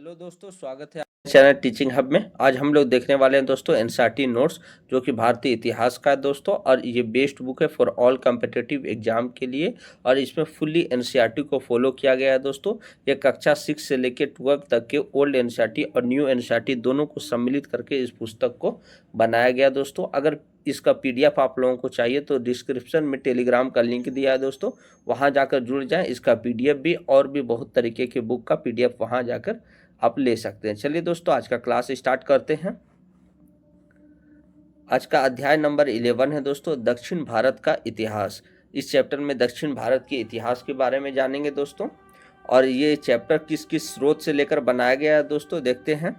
Hello दोस्तों, स्वागत है आपके चैनल टीचिंग हब में। आज हम लोग देखने वाले हैं दोस्तों एनसीईआरटी नोट्स, जो कि भारतीय इतिहास का है दोस्तों। और ये बेस्ट बुक है फॉर ऑल कॉम्पिटिटिव एग्जाम के लिए, और इसमें फुल्ली एनसीईआरटी को फॉलो किया गया है दोस्तों। ये कक्षा 6 से लेकर 12 तक के ओल्ड एनसीईआरटी और न्यू एनसीईआरटी दोनों को सम्मिलित करके इस पुस्तक को बनाया गया दोस्तों। अगर इसका पीडीएफ आप लोगों को चाहिए तो डिस्क्रिप्शन में टेलीग्राम का लिंक दिया है दोस्तों, वहां जाकर जुड़ जाएं। इसका पीडीएफ भी और भी बहुत तरीके के बुक का पीडीएफ वहां जाकर आप ले सकते हैं। चलिए दोस्तों, आज का क्लास स्टार्ट करते हैं। आज का अध्याय नंबर 11 है दोस्तों, दक्षिण भारत का इतिहास। इस चैप्टर में दक्षिण भारत के इतिहास के बारे में जानेंगे दोस्तों। और ये चैप्टर किस किस स्रोत से लेकर बनाया गया है दोस्तों, देखते हैं।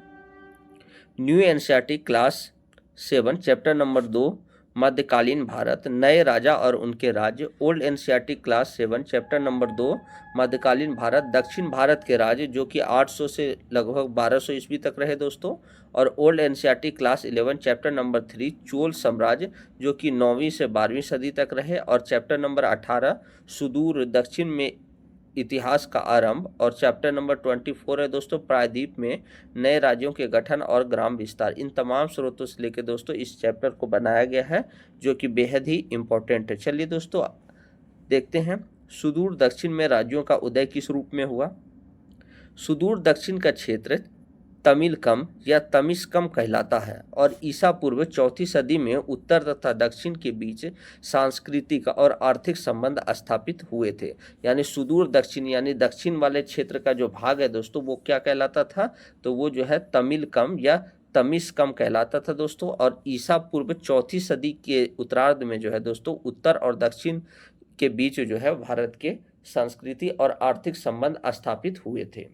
New NCERT class 7 chapter number 2 मध्यकालीन भारत, नए राजा और उनके राज्य। Old NCERT class 7 chapter number 2 मध्यकालीन भारत, दक्षिण भारत के राज्य, जो कि 800 से लगभग 1200 ईस्वी तक रहे दोस्तों। और old NCERT class 11 chapter number 3 Chola साम्राज्य, जो कि 9वीं से 12वीं सदी तक रहे। और चैप्टर नंबर 18 सुदूर दक्षिण में इतिहास का आरंभ। और चैप्टर नंबर 24 है दोस्तों प्रायद्वीप में नए राज्यों के गठन और ग्राम विस्तार। इन तमाम स्रोतों से लेकर दोस्तों इस चैप्टर को बनाया गया है, जो कि बेहद ही इम्पोर्टेंट है। चलिए दोस्तों देखते हैं, सुदूर दक्षिण में राज्यों का उदय किस रूप में हुआ। सुदूर दक्षिण का क्षेत्र तमिलकम या तमिश्कम कहलाता है, और ईसा पूर्व 4वीं सदी में उत्तर तथा दक्षिण के बीच सांस्कृतिक और आर्थिक संबंध स्थापित हुए थे। यानी सुदूर दक्षिण यानी दक्षिण वाले क्षेत्र का जो भाग है दोस्तों, वो क्या कहलाता था, तो वो जो है तमिलकम या तमिश्कम कहलाता था दोस्तों। और ईसा पूर्व 4वीं सदी के उत्तरार्ध में जो है दोस्तों उत्तर और दक्षिण के बीच जो है भारत के संस्कृति और आर्थिक संबंध स्थापित हुए थे।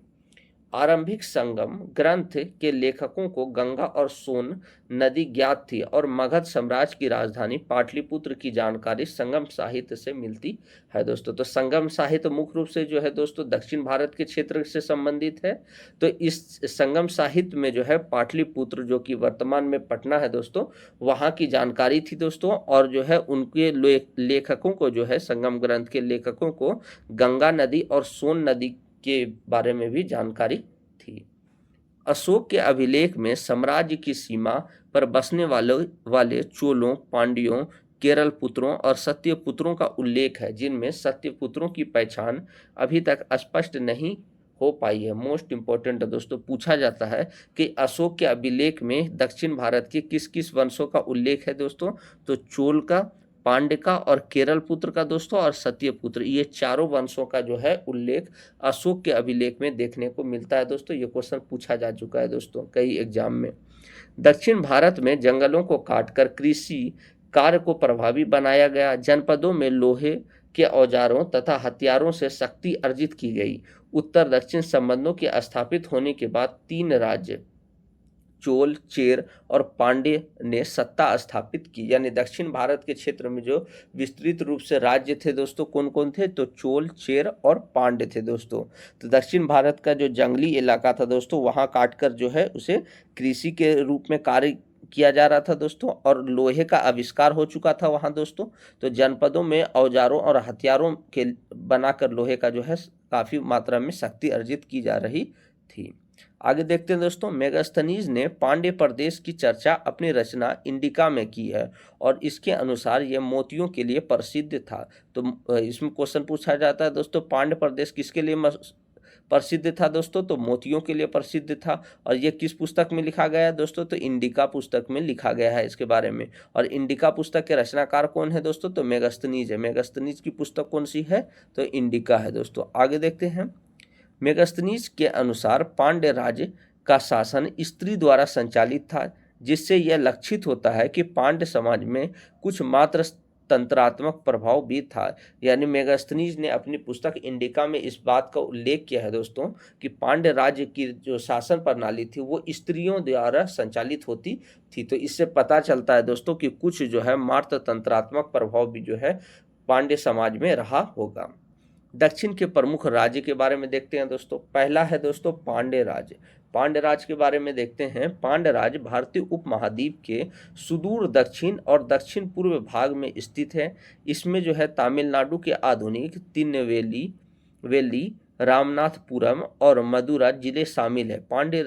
आरंभिक संगम ग्रंथ के लेखकों को गंगा और सोन नदी ज्ञात थी, और मगध साम्राज्य की राजधानी पाटलिपुत्र की जानकारी संगम साहित्य से मिलती है दोस्तों। तो संगम साहित्य मुख्य रूप से जो है दोस्तों दक्षिण भारत के क्षेत्र से संबंधित है। तो इस संगम साहित्य में जो है पाटलिपुत्र, जो कि वर्तमान में पटना है दोस्तों, वहाँ की जानकारी थी दोस्तों। और जो है उनके लेखकों को जो है संगम ग्रंथ के लेखकों को गंगा नदी और सोन नदी के बारे में भी जानकारी थी। अशोक के अभिलेख में साम्राज्य की सीमा पर बसने वाले चोलों, पांड्यों, केरल पुत्रों और सत्यपुत्रों का उल्लेख है, जिनमें सत्यपुत्रों की पहचान अभी तक स्पष्ट नहीं हो पाई है। मोस्ट इंपॉर्टेंट दोस्तों, पूछा जाता है कि अशोक के अभिलेख में दक्षिण भारत के किस किस वंशों का उल्लेख है दोस्तों, तो चोल का, पांड्य का और केरल पुत्र का दोस्तों, और सत्यपुत्र, ये चारों वंशों का जो है उल्लेख अशोक के अभिलेख में देखने को मिलता है दोस्तों। ये क्वेश्चन पूछा जा चुका है दोस्तों कई एग्जाम में। दक्षिण भारत में जंगलों को काटकर कृषि कार्य को प्रभावी बनाया गया। जनपदों में लोहे के औजारों तथा हथियारों से शक्ति अर्जित की गई। उत्तर दक्षिण संबंधों के स्थापित होने के बाद 3 राज्य चोल, चेर और पांड्य ने सत्ता स्थापित की। यानी दक्षिण भारत के क्षेत्र में जो विस्तृत रूप से राज्य थे दोस्तों, कौन कौन थे, तो चोल, चेर और पांड्य थे दोस्तों। तो दक्षिण भारत का जो जंगली इलाका था दोस्तों, वहां काटकर जो है उसे कृषि के रूप में कार्य किया जा रहा था दोस्तों, और लोहे का आविष्कार हो चुका था वहां दोस्तों। तो जनपदों में औजारों और हथियारों के बनाकर लोहे का जो है काफी मात्रा में शक्ति अर्जित की जा रही थी। आगे देखते हैं दोस्तों, मेगास्थनीज ने पांड्य प्रदेश की चर्चा अपनी रचना इंडिका में की है, और इसके अनुसार यह मोतियों के लिए प्रसिद्ध था। तो इसमें क्वेश्चन पूछा जाता है दोस्तों, पांड्य प्रदेश किसके लिए प्रसिद्ध था दोस्तों, तो मोतियों के लिए प्रसिद्ध था। और ये किस पुस्तक में लिखा गया है दोस्तों, तो इंडिका पुस्तक में लिखा गया है इसके बारे में। और इंडिका पुस्तक के रचनाकार कौन है दोस्तों, तो मेगास्थनीज है। मेगास्थनीज की पुस्तक कौन सी है, तो इंडिका है दोस्तों। आगे देखते हैं, मेगास्थनीज के अनुसार पांड्य राज्य का शासन स्त्री द्वारा संचालित था, जिससे यह लक्षित होता है कि पांड्य समाज में कुछ मात्र तंत्रात्मक प्रभाव भी था। यानी मेगास्थनीज ने अपनी पुस्तक इंडिका में इस बात का उल्लेख किया है दोस्तों कि पांड्य राज्य की जो शासन प्रणाली थी वो स्त्रियों द्वारा संचालित होती थी। तो इससे पता चलता है दोस्तों कि कुछ जो है मात्र तंत्रात्मक प्रभाव भी जो है पांड्य समाज में रहा होगा। दक्षिण के प्रमुख राज्य के बारे में देखते हैं दोस्तों। पहला है दोस्तों पांड्य राज्य। पांड्य राज्य के बारे में देखते हैं। पांड्य राज्य भारतीय उपमहाद्वीप के सुदूर दक्षिण और दक्षिण पूर्व भाग में स्थित है। इसमें जो है तमिलनाडु के आधुनिक तिरुनेलवेली, रामनाथपुरम और मदुरा जिले शामिल है। पांड्य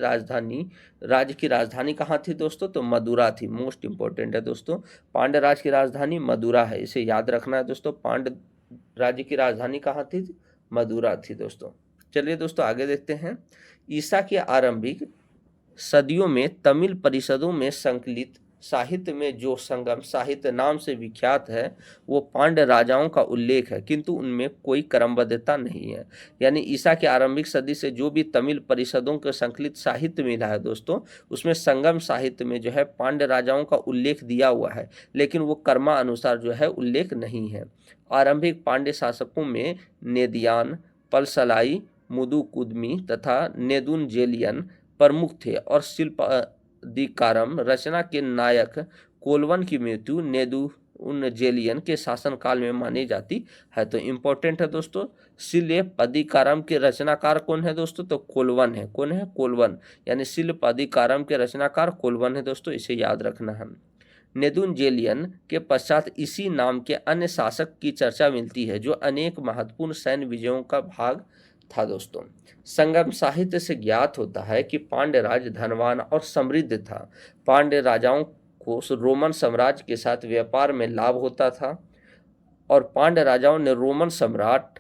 राज्य की राजधानी कहाँ थी दोस्तों? तो मदुरा थी। मोस्ट इंपॉर्टेंट है दोस्तों, पांड्य राज्य की राजधानी मदुरा है, इसे याद रखना है दोस्तों। पांड्य राज्य की राजधानी कहाँ थी? मदुरा थी दोस्तों। चलिए दोस्तों आगे देखते हैं। ईसा के आरंभिक सदियों में तमिल परिषदों में संकलित साहित्य में जो संगम साहित्य नाम से विख्यात है वो पांड्य राजाओं का उल्लेख है, किंतु उनमें कोई क्रमबद्धता नहीं है। यानी ईसा के आरंभिक सदी से जो भी तमिल परिषदों के संकलित साहित्य मिला है दोस्तों, उसमें संगम साहित्य में जो है पांड्य राजाओं का उल्लेख दिया हुआ है, लेकिन वो क्रमानुसार जो है उल्लेख नहीं है। आरंभिक पांड्य शासकों में नेदियान, पलसलाई, मुदुकुदमी तथा नेदुनजेलियन प्रमुख थे और शिल्पादिकारम रचना के नायक कोलवन की मृत्यु नेदुनजेलियन के शासनकाल में मानी जाती है। तो इम्पोर्टेंट है दोस्तों, शिल्पादिकारम के रचनाकार कौन है दोस्तों? तो कोलवन है। कौन है? कोलवन। यानी शिल्पादिकारम के रचनाकार कोलवन है दोस्तों, इसे याद रखना है। नेदुनजेलियन के पश्चात इसी नाम के अन्य शासक की चर्चा मिलती है जो अनेक महत्वपूर्ण सैन्य विजयों का भाग था दोस्तों। संगम साहित्य से ज्ञात होता है कि पांड्य राज्य धनवान और समृद्ध था। पांड्य राजाओं को रोमन साम्राज्य के साथ व्यापार में लाभ होता था और पांड्य राजाओं ने रोमन सम्राट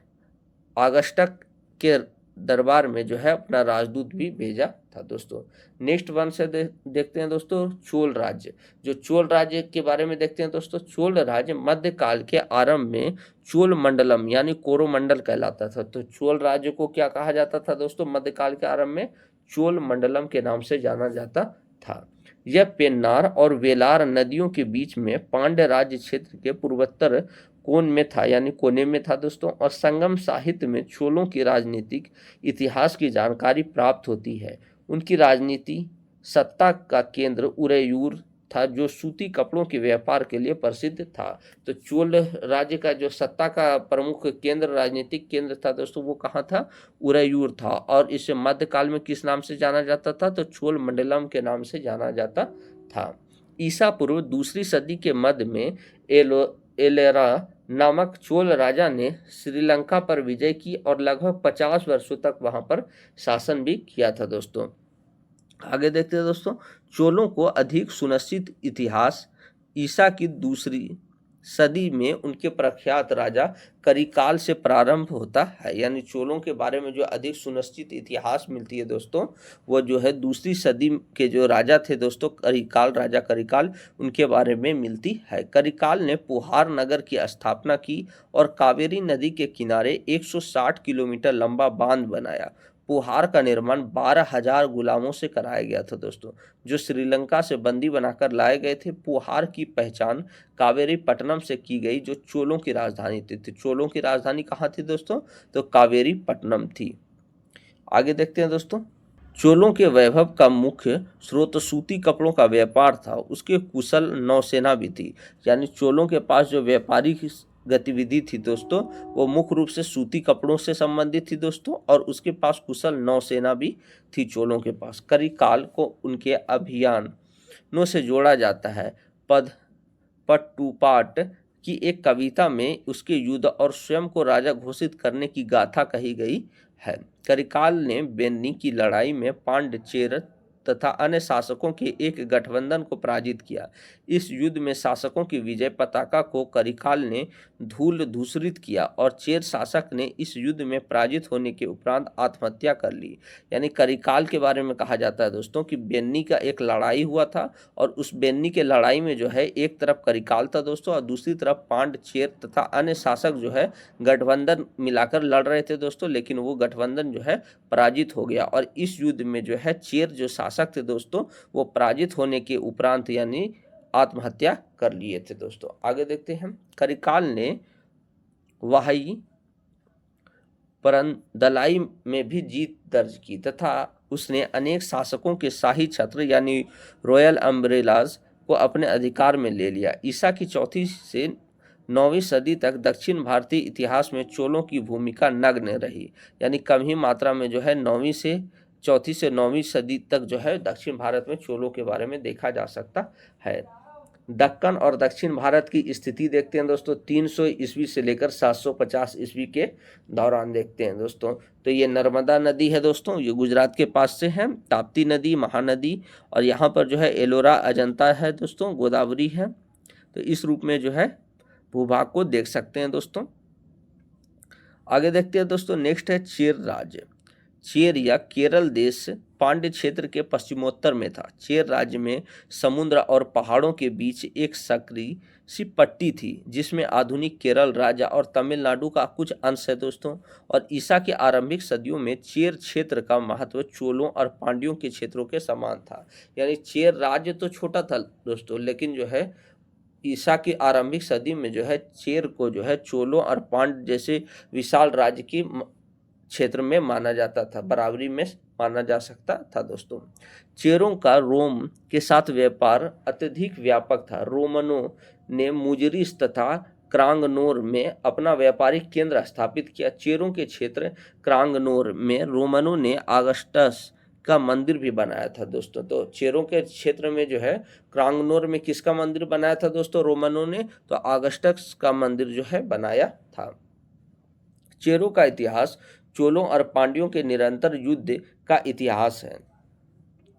ऑगस्टस के दरबार में जो है अपना राजदूत भी भेजा था दोस्तों। नेक्स्ट वन से देखते हैं दोस्तों चोल राज्य। जो चोल राज्य के बारे में देखते हैं दोस्तों, चोल राज्य मध्यकाल के आरंभ में चोल मंडलम यानी कोरोमंडल कहलाता था। तो चोल राज्य को क्या कहा जाता था दोस्तों? मध्यकाल के आरंभ में चोल मंडलम के नाम से जाना जाता था। यह पेन्नार और वेलार नदियों के बीच में पांड्य राज्य क्षेत्र के पूर्वोत्तर कोन में था, यानी कोने में था दोस्तों। और संगम साहित्य में चोलों के राजनीतिक इतिहास की जानकारी प्राप्त होती है। उनकी राजनीति सत्ता का केंद्र उरेयूर था जो सूती कपड़ों के व्यापार के लिए प्रसिद्ध था। तो चोल राज्य का जो सत्ता का प्रमुख केंद्र राजनीतिक केंद्र था दोस्तों वो कहाँ था? उरेयूर था। और इसे मध्यकाल में किस नाम से जाना जाता था? तो चोल मंडलम के नाम से जाना जाता था। ईसा पूर्व दूसरी सदी के मध्य में एलेरा नामक चोल राजा ने श्रीलंका पर विजय की और लगभग 50 वर्षों तक वहां पर शासन भी किया था दोस्तों। आगे देखते हैं दोस्तों, चोलों को अधिक सुनिश्चित इतिहास ईसा की दूसरी सदी में उनके प्रख्यात राजा करिकाल से प्रारंभ होता है। यानी चोलों के बारे में जो अधिक सुनिश्चित इतिहास मिलती है दोस्तों, वो जो है दूसरी सदी के जो राजा थे दोस्तों करिकाल, राजा करिकाल, उनके बारे में मिलती है। करिकाल ने पुहार नगर की स्थापना की और कावेरी नदी के किनारे 160 किलोमीटर लंबा बांध बनाया। पुहार का निर्माण 12,000 गुलामों से कराया गया था दोस्तों, जो श्रीलंका से बंदी बनाकर लाए गए थे। पुहार की पहचान कावेरी पट्टनम से की गई जो चोलों की राजधानी थी। तो चोलों की राजधानी कहाँ थी दोस्तों? तो कावेरी पट्टनम थी। आगे देखते हैं दोस्तों, चोलों के वैभव का मुख्य स्रोत सूती कपड़ों का व्यापार था। उसके कुशल नौसेना भी थी। यानी चोलों के पास जो व्यापारी गतिविधि थी दोस्तों वो मुख्य रूप से सूती कपड़ों से संबंधित थी दोस्तों, और उसके पास कुशल नौसेना भी थी चोलों के पास। करिकाल को उनके अभियानों से जोड़ा जाता है। पट्टुपाट की एक कविता में उसके युद्ध और स्वयं को राजा घोषित करने की गाथा कही गई है। करिकाल ने बेन्नी की लड़ाई में पांड्यचेर तथा अन्य शासकों के एक गठबंधन को पराजित किया। इस युद्ध में शासकों की विजय पताका को करिकाल ने धूल धूसरित किया और चेर शासक ने इस युद्ध में पराजित होने के उपरांत आत्महत्या कर ली। यानी करिकाल के बारे में कहा जाता है दोस्तों कि बेन्नी का एक लड़ाई हुआ था और उस बेन्नी के लड़ाई में जो है एक तरफ करिकाल था दोस्तों और दूसरी तरफ पांड्य, चेर तथा अन्य शासक जो है गठबंधन मिलाकर लड़ रहे थे दोस्तों, लेकिन वो गठबंधन जो है पराजित हो गया। और इस युद्ध में जो है चेर जो शासक थे दोस्तों वो पराजित होने के उपरांत यानी आत्महत्या कर लिए थे दोस्तों। आगे देखते हैं, करिकाल ने वाही परंदलाई में भी जीत दर्ज की तथा उसने अनेक शासकों के शाही छत्र यानी रॉयल अम्ब्रेलाज को अपने अधिकार में ले लिया। ईसा की 4वीं से 9वीं सदी तक दक्षिण भारतीय इतिहास में चोलों की भूमिका नगण्य रही। यानी कम ही मात्रा में जो है 9वीं से 4वीं से 9वीं सदी तक जो है दक्षिण भारत में चोलों के बारे में देखा जा सकता है। दक्कन और दक्षिण भारत की स्थिति देखते हैं दोस्तों 300 ईस्वी से लेकर 750 ईस्वी के दौरान देखते हैं दोस्तों। तो ये नर्मदा नदी है दोस्तों, ये गुजरात के पास से है, ताप्ती नदी, महानदी, और यहाँ पर जो है एलोरा अजंता है दोस्तों, गोदावरी है। तो इस रूप में जो है भूभाग को देख सकते हैं दोस्तों। आगे देखते हैं दोस्तों, नेक्स्ट है चेर राज्य। चेर या केरल देश पांड्य क्षेत्र के पश्चिमोत्तर में था। चेर राज्य में समुद्र और पहाड़ों के बीच एक सक्रिय सी पट्टी थी जिसमें आधुनिक केरल राज्य और तमिलनाडु का कुछ अंश है दोस्तों। और ईसा के आरंभिक सदियों में चेर क्षेत्र का महत्व चोलों और पांड्यों के क्षेत्रों के समान था। यानी चेर राज्य तो छोटा था दोस्तों, लेकिन जो है ईसा की आरंभिक सदी में जो है चेर को जो है चोलों और पांड्य जैसे विशाल राज्य की क्षेत्र में माना जाता था, बराबरी में माना जा सकता था दोस्तों। चेरों का रोम के साथ व्यापार अत्यधिक व्यापक था। रोमनों ने मुजरिस तथा क्रांगनोर में अपना व्यापारिक केंद्र स्थापित किया। चेरों के क्षेत्र क्रांगनोर में रोमनों ने ऑगस्टस का मंदिर भी बनाया था दोस्तों। तो चेरों के क्षेत्र में जो है क्रांगनोर में किसका मंदिर बनाया था दोस्तों रोमनों ने? तो ऑगस्टस का मंदिर जो है बनाया था। चेरों का इतिहास चोलों और पांड्यों के निरंतर युद्ध का इतिहास है।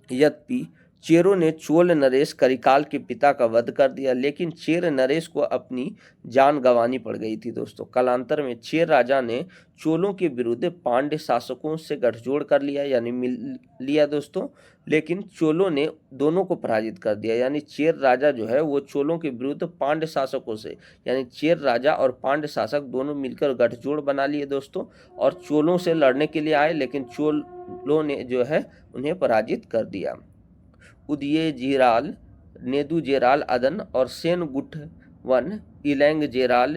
यद्यपि चेरों ने चोल नरेश करिकाल के पिता का वध कर दिया, लेकिन चेर नरेश को अपनी जान गंवानी पड़ गई थी दोस्तों। कालांतर में चेर राजा ने चोलों के विरुद्ध पांड्य शासकों से गठजोड़ कर लिया, यानी मिल लिया दोस्तों, लेकिन चोलों ने दोनों को पराजित कर दिया। यानी चेर राजा जो है वो चोलों के विरुद्ध पांड्य शासकों से, यानी चेर राजा और पांड्य शासक दोनों मिलकर गठजोड़ बना लिए दोस्तों, और चोलों से लड़ने के लिए आए, लेकिन चोलों ने जो है उन्हें पराजित कर दिया। उदयेजीराल, नेदुजेराल अदन और सेनगुटवन, इलैंगजेराल,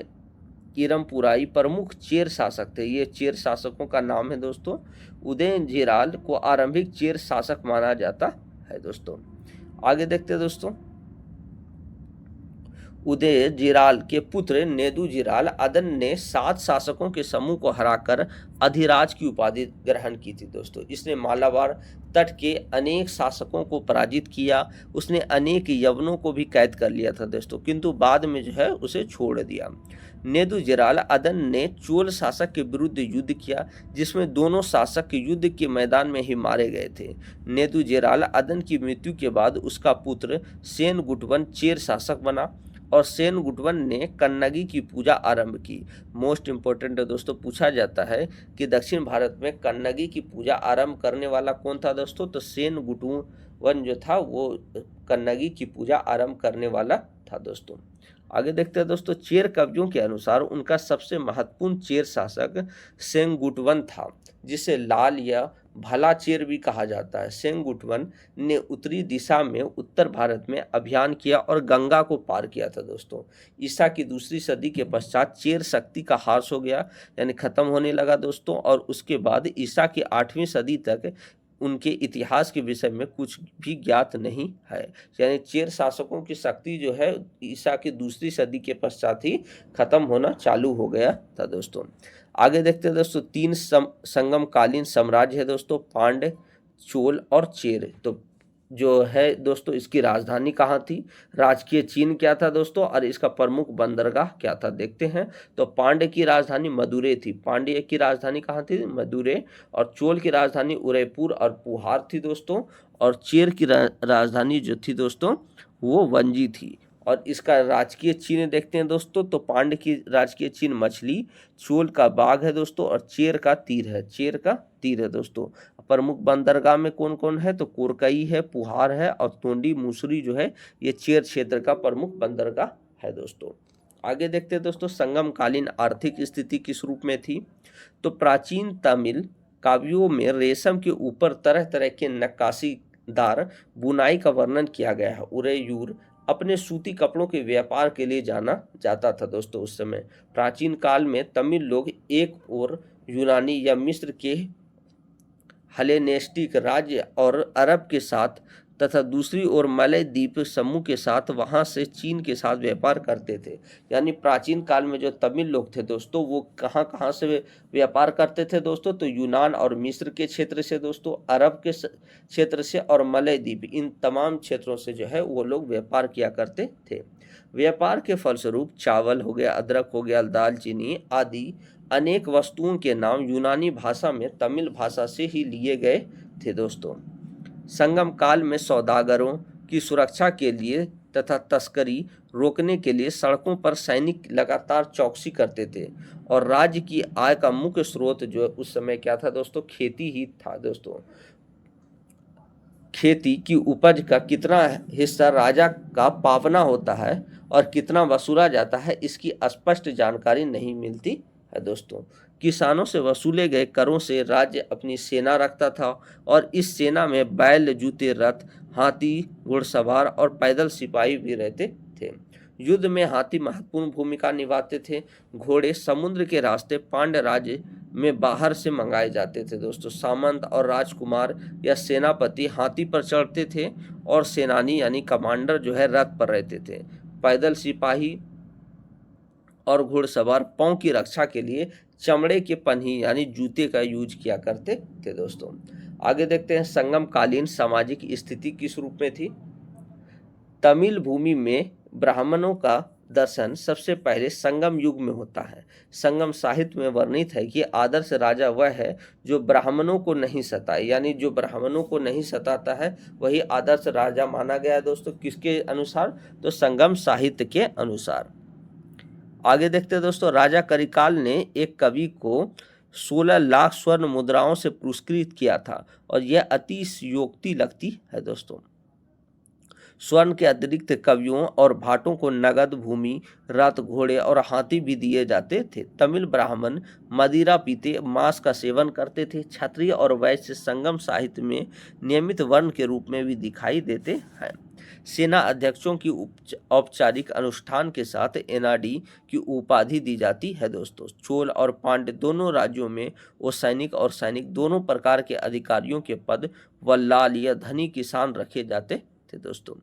किरमपुराई प्रमुख चेर शासक थे। ये चेर शासकों का नाम है दोस्तों। उदयजीराल को आरंभिक चेर शासक माना जाता है दोस्तों। आगे देखते हैं दोस्तों, उदयजीराल के पुत्र नेदुजीराल अदन ने 7 शासकों के समूह को हराकर अधिराज की उपाधि ग्रहण की थी दोस्तों। इसने मालाबार तट के अनेक शासकों को पराजित किया। उसने अनेक यवनों को भी कैद कर लिया था दोस्तों, किंतु बाद में जो है उसे छोड़ दिया। नेदुजेराल अदन ने चोल शासक के विरुद्ध युद्ध किया, जिसमें दोनों शासक युद्ध के मैदान में ही मारे गए थे। नेदुजेराल अदन की मृत्यु के बाद उसका पुत्र सेनगुटवन चेर शासक बना और सेनगुटवन ने कन्नगी की पूजा आरंभ की। मोस्ट इंपॉर्टेंट है दोस्तों, पूछा जाता है कि दक्षिण भारत में कन्नगी की पूजा आरंभ करने वाला कौन था दोस्तों? तो सेनगुटवन जो था वो कन्नगी की पूजा आरंभ करने वाला था दोस्तों। आगे देखते हैं दोस्तों, चेर कवियों के अनुसार उनका सबसे महत्वपूर्ण चेर शासक सेनगुटवन था, जिसे लाल या भला चेर भी कहा जाता है। सेनगुटवन ने उत्तरी दिशा में उत्तर भारत में अभियान किया और गंगा को पार किया था दोस्तों। ईसा की दूसरी सदी के पश्चात चेर शक्ति का ह्रास हो गया, यानी खत्म होने लगा दोस्तों, और उसके बाद ईसा की 8वीं सदी तक उनके इतिहास के विषय में कुछ भी ज्ञात नहीं है। यानी चेर शासकों की शक्ति जो है ईसा की दूसरी सदी के पश्चात ही खत्म होना चालू हो गया था दोस्तों। आगे देखते हैं दोस्तों, 3 संगमकालीन साम्राज्य है दोस्तों, पांड्य, चोल और चेर। तो जो है दोस्तों इसकी राजधानी कहाँ थी? राजकीय चिन्ह क्या था दोस्तों, और इसका प्रमुख बंदरगाह क्या था देखते हैं। तो पांड्य की राजधानी मदुरै थी। पांड्य की राजधानी कहाँ थी? मदुरै। और चोल की राजधानी उदयपुर और पुहार थी दोस्तों। और चेर की राजधानी जो थी दोस्तों वो वंजी थी। और इसका राजकीय चिन्ह देखते हैं दोस्तों, तो पांड्य की राजकीय चिन्ह मछली, चोल का बाघ है दोस्तों, और चेर का तीर है। चेर का तीर है दोस्तों। प्रमुख बंदरगाह में कौन कौन है? तो कोरकई है, पुहार है, और तोंडी मुसरी जो है ये चेर क्षेत्र का प्रमुख बंदरगाह है दोस्तों। आगे देखते हैं दोस्तों, संगमकालीन आर्थिक स्थिति किस रूप में थी? तो प्राचीन तमिल काव्यों में रेशम के ऊपर तरह तरह के नक्काशीदार बुनाई का वर्णन किया गया है। उरेयूर अपने सूती कपड़ों के व्यापार के लिए जाना जाता था दोस्तों। उस समय प्राचीन काल में तमिल लोग एक और यूनानी या मिस्र के हेलेनिस्टिक राज्य और अरब के साथ तथा दूसरी ओर मलय द्वीप समूह के साथ वहां से चीन के साथ व्यापार करते थे। यानी प्राचीन काल में जो तमिल लोग थे दोस्तों, वो कहाँ कहाँ से व्यापार करते थे दोस्तों, तो यूनान और मिस्र के क्षेत्र से दोस्तों, अरब के क्षेत्र से और मलय द्वीप, इन तमाम क्षेत्रों से जो है वो लोग व्यापार किया करते थे। व्यापार के फलस्वरूप चावल हो गया, अदरक हो गया, दालचीनी आदि अनेक वस्तुओं के नाम यूनानी भाषा में तमिल भाषा से ही लिए गए थे दोस्तों। संगम काल में सौदागरों की सुरक्षा के लिए तथा तस्करी रोकने के लिए सड़कों पर सैनिक लगातार चौकसी करते थे और राज्य की आय का मुख्य स्रोत जो उस समय क्या था दोस्तों, खेती ही था दोस्तों। खेती की उपज का कितना हिस्सा राजा का पावना होता है और कितना वसूला जाता है, इसकी स्पष्ट जानकारी नहीं मिलती है दोस्तों। किसानों से वसूले गए करों से राज्य अपनी सेना रखता था और इस सेना में बैल, जूते, रथ, हाथी, घुड़सवार और पैदल सिपाही भी रहते थे। युद्ध में हाथी महत्वपूर्ण भूमिका निभाते थे। घोड़े समुद्र के रास्ते पांड्य राज्य में बाहर से मंगाए जाते थे दोस्तों। सामंत और राजकुमार या सेनापति हाथी पर चढ़ते थे और सेनानी यानी कमांडर जो है रथ पर रहते थे। पैदल सिपाही और घुड़सवार पांव की रक्षा के लिए चमड़े के पन्ही यानी जूते का यूज किया करते थे दोस्तों। आगे देखते हैं संगम कालीन सामाजिक स्थिति किस रूप में थी। तमिल भूमि में ब्राह्मणों का दर्शन सबसे पहले संगम युग में होता है। संगम साहित्य में वर्णित है कि आदर्श राजा वह है जो ब्राह्मणों को नहीं सताए, यानी जो ब्राह्मणों को नहीं सताता है वही आदर्श राजा माना गया है दोस्तों। किसके अनुसार, तो संगम साहित्य के अनुसार। आगे देखते हैं दोस्तों, राजा करिकाल ने एक कवि को 16 लाख स्वर्ण मुद्राओं से पुरस्कृत किया था और यह अतिशयोक्ति लगती है दोस्तों। स्वर्ण के अतिरिक्त कवियों और भाटों को नगद, भूमि, रथ, घोड़े और हाथी भी दिए जाते थे। तमिल ब्राह्मण मदिरा पीते, मांस का सेवन करते थे। क्षत्रिय और वैश्य संगम साहित्य में नियमित वर्ण के रूप में भी दिखाई देते हैं। सेना अध्यक्षों की औपचारिक अनुष्ठान के साथ एनआरडी की उपाधि दी जाती है दोस्तों। चोल और पांड्य दोनों राज्यों में वो सैनिक और सैनिक दोनों प्रकार के अधिकारियों के पद वल्लाल या धनी किसान रखे जाते थे दोस्तों।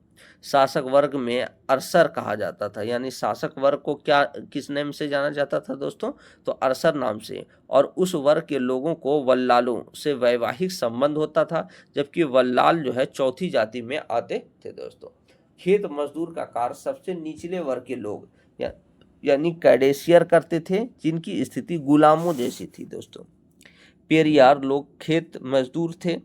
शासक वर्ग में अरसर कहा जाता था, यानी शासक वर्ग को क्या किस नाम से जाना जाता था दोस्तों, तो अरसर नाम से। और उस वर्ग के लोगों को वल्लालों से वैवाहिक संबंध होता था, जबकि वल्लाल जो है चौथी जाति में आते थे दोस्तों। खेत मजदूर का कार्य सबसे निचले वर्ग के लोग यानी कैडेशियर करते थे, जिनकी स्थिति गुलामों जैसी थी दोस्तों। पेरियार लोग खेत मजदूर थे,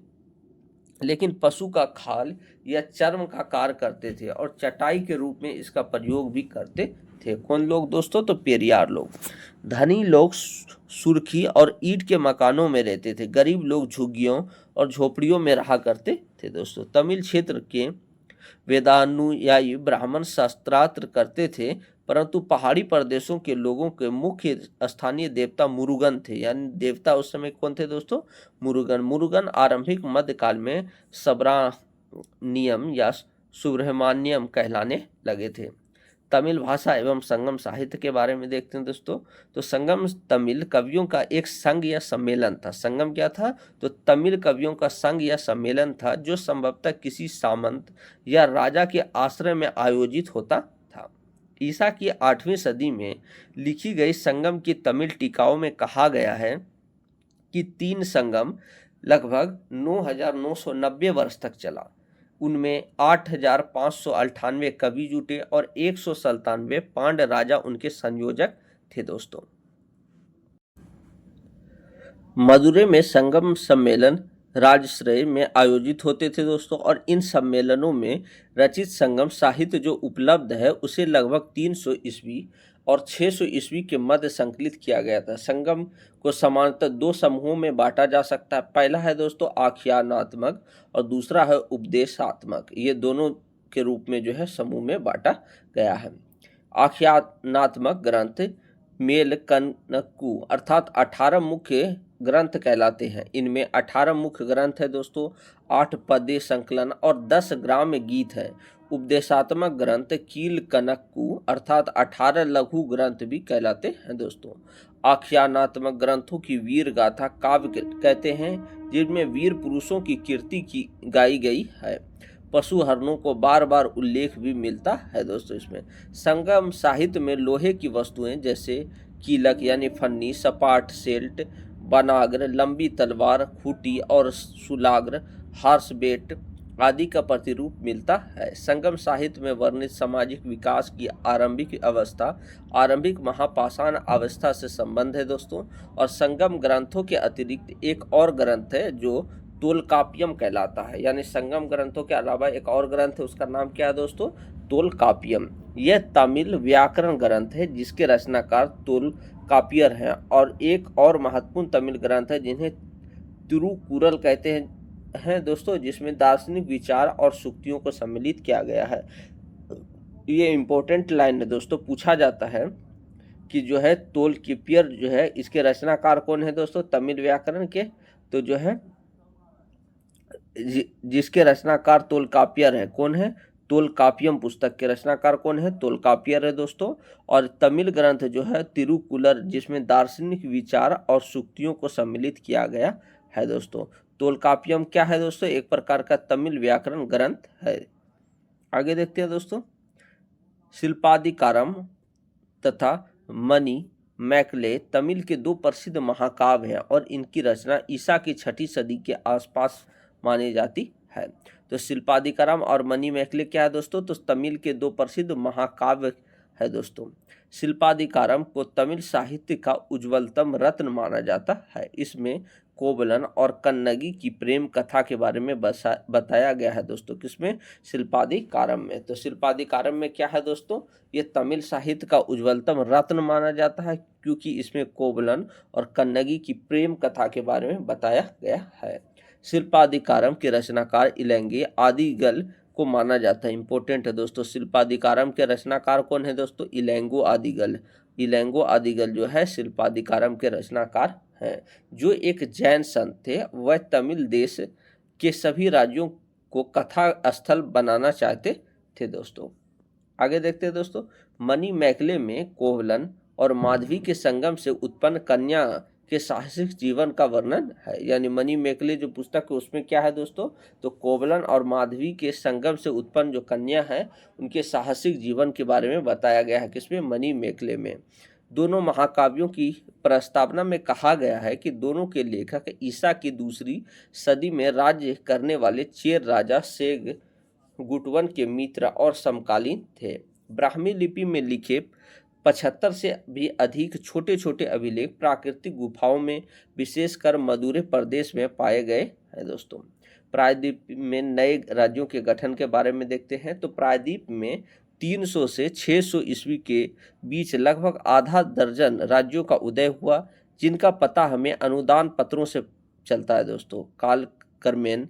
लेकिन पशु का खाल या चर्म का कार्य करते थे और चटाई के रूप में इसका प्रयोग भी करते थे। कौन लोग दोस्तों, तो पेरियार लोग। धनी लोग सुर्खी और ईंट के मकानों में रहते थे। गरीब लोग झुग्गियों और झोपड़ियों में रहा करते थे दोस्तों। तमिल क्षेत्र के वेदानुयायी ब्राह्मण शास्त्रार्थ करते थे, परंतु पहाड़ी प्रदेशों के लोगों के मुख्य स्थानीय देवता मुरुगन थे। यानी देवता उस समय कौन थे दोस्तों, मुरुगन। मुरुगन आरंभिक मध्यकाल में सबरानियम या सुब्रह्मण्यम कहलाने लगे थे। तमिल भाषा एवं संगम साहित्य के बारे में देखते हैं दोस्तों। तो संगम तमिल कवियों का एक संघ या सम्मेलन था। संगम क्या था, तो तमिल कवियों का संघ या सम्मेलन था, जो संभवतः किसी सामंत या राजा के आश्रय में आयोजित होता था। ईसा की 8वीं सदी में लिखी गई संगम की तमिल टीकाओं में कहा गया है कि 3 संगम लगभग 9,990 वर्ष तक चला। उनमें 8,598 कवि जुटे और 197 पांड्य राजा उनके संयोजक थे दोस्तों। मदुरै में संगम सम्मेलन राजश्रय में आयोजित होते थे दोस्तों, और इन सम्मेलनों में रचित संगम साहित्य जो उपलब्ध है उसे लगभग 300 ईस्वी और 600 ईस्वी के मध्य संकलित किया गया था। संगम को सामान्यतः 2 समूहों में बांटा जा सकता है। पहला है दोस्तों आख्यानात्मक और दूसरा है उपदेशात्मक। ये दोनों के रूप में जो है समूह में बांटा गया है। आख्यानात्मक ग्रंथ मेलकनकु अर्थात 18 मुख्य ग्रंथ कहलाते हैं। इनमें 18 मुख्य ग्रंथ है दोस्तों, 8 पद्य संकलन और 10 ग्राम्य गीत है। उपदेशात्मक ग्रंथ कीलकनक्कु अर्थात 18 लघु ग्रंथ भी कहलाते हैं दोस्तों। आख्यानात्मक ग्रंथों की वीर गाथा काव्य कहते हैं, जिनमें वीर पुरुषों की कीर्ति की गाई गई है। पशु हरणों को बार बार उल्लेख भी मिलता है दोस्तों। इसमें संगम साहित्य में लोहे की वस्तुएं जैसे कीलक यानी फन्नी, सपाट सेल्ट, बनाग्र, लंबी तलवार, खूंटी और सुलाग्र, हार्सबेट आदि का प्रतिरूप मिलता है। संगम साहित्य में वर्णित सामाजिक विकास की आरंभिक अवस्था आरंभिक महापाषाण अवस्था से संबंध है दोस्तों। और संगम ग्रंथों के अतिरिक्त एक और ग्रंथ है जो तोलकाप्यम कहलाता है, यानी संगम ग्रंथों के अलावा एक और ग्रंथ है, उसका नाम क्या है दोस्तों? तोलकाप्यम। यह तमिल व्याकरण ग्रंथ है जिसके रचनाकार तोलकापियर हैं। और एक और महत्वपूर्ण तमिल ग्रंथ है जिन्हें तिरुकुरल कहते हैं दोस्तों, जिसमें दार्शनिक विचार और सूक्तियों को सम्मिलित किया गया है। ये इंपॉर्टेंट लाइन है दोस्तों, पूछा जाता है कि जो है तोलकापियर जो है इसके रचनाकार कौन है दोस्तों? तमिल व्याकरण के, तो जो है जिसके रचनाकार तोलकापियर है, कौन है? तोलकाप्यम पुस्तक के रचनाकार कौन है? तोलकापियर है दोस्तों। और तमिल ग्रंथ जो है तिरुकुलर, जिसमें दार्शनिक विचार और सूक्तियों को सम्मिलित किया गया है दोस्तों। तोलकाप्यम क्या है दोस्तों? एक प्रकार का तमिल व्याकरण ग्रंथ है। आगे देखते हैं दोस्तों, शिल्पादिकारम तथा मणि मैकले तमिल के दो प्रसिद्ध महाकाव्य हैं और इनकी रचना ईसा की 6ठी सदी के आसपास मानी जाती है। तो शिल्पादिकारम और मणि मैकले क्या है दोस्तों? तो तमिल के दो प्रसिद्ध महाकाव्य है दोस्तों। शिल्पादिकारम को तमिल साहित्य का उज्ज्वलतम रत्न माना जाता है। इसमें कोवलन और कन्नगी की प्रेम कथा के बारे में बताया गया है दोस्तों। किसमें? शिल्पादिकारम में। तो शिल्पादिकारम में क्या है दोस्तों? ये तमिल साहित्य का उज्ज्वलतम रत्न माना जाता है क्योंकि इसमें कोवलन और कन्नगी की प्रेम कथा के बारे में बताया गया है। शिल्पादिकारम के रचनाकार इलैंगे आदिगल को माना जाता है। इंपॉर्टेंट है दोस्तों, शिल्पादिकारम के रचनाकार कौन है दोस्तों? इलैंगो आदिगल। इलैंगो आदिगल जो है शिल्पादिकारम के रचनाकार हैं, जो एक जैन संत थे। वह तमिल देश के सभी राज्यों को कथा स्थल बनाना चाहते थे दोस्तों। आगे देखते हैं दोस्तों, मणि मैकले में कोवलन और माधवी के संगम से उत्पन्न कन्या के साहसिक जीवन का वर्णन है। यानी मणि मैकले जो पुस्तक है उसमें क्या है दोस्तों? तो कोवलन और माधवी के संगम से उत्पन्न जो कन्या है उनके साहसिक जीवन के बारे में बताया गया है। किसमें? मणि मैकले में। दोनों महाकाव्यों की प्रस्तावना में कहा गया है कि दोनों के लेखक ईसा की 2री सदी में राज्य करने वाले चेर राजा सेग गुटवन के मित्र और समकालीन थे। ब्राह्मी लिपि में लिखे 75 से भी अधिक छोटे छोटे अभिलेख प्राकृतिक गुफाओं में विशेषकर मदुरै प्रदेश में पाए गए हैं दोस्तों। प्रायद्वीप में नए राज्यों के गठन के बारे में देखते हैं। तो प्रायद्वीप में 300 से 600 ईस्वी के बीच लगभग आधा दर्जन राज्यों का उदय हुआ, जिनका पता हमें अनुदान पत्रों से चलता है दोस्तों। काल क्रमेण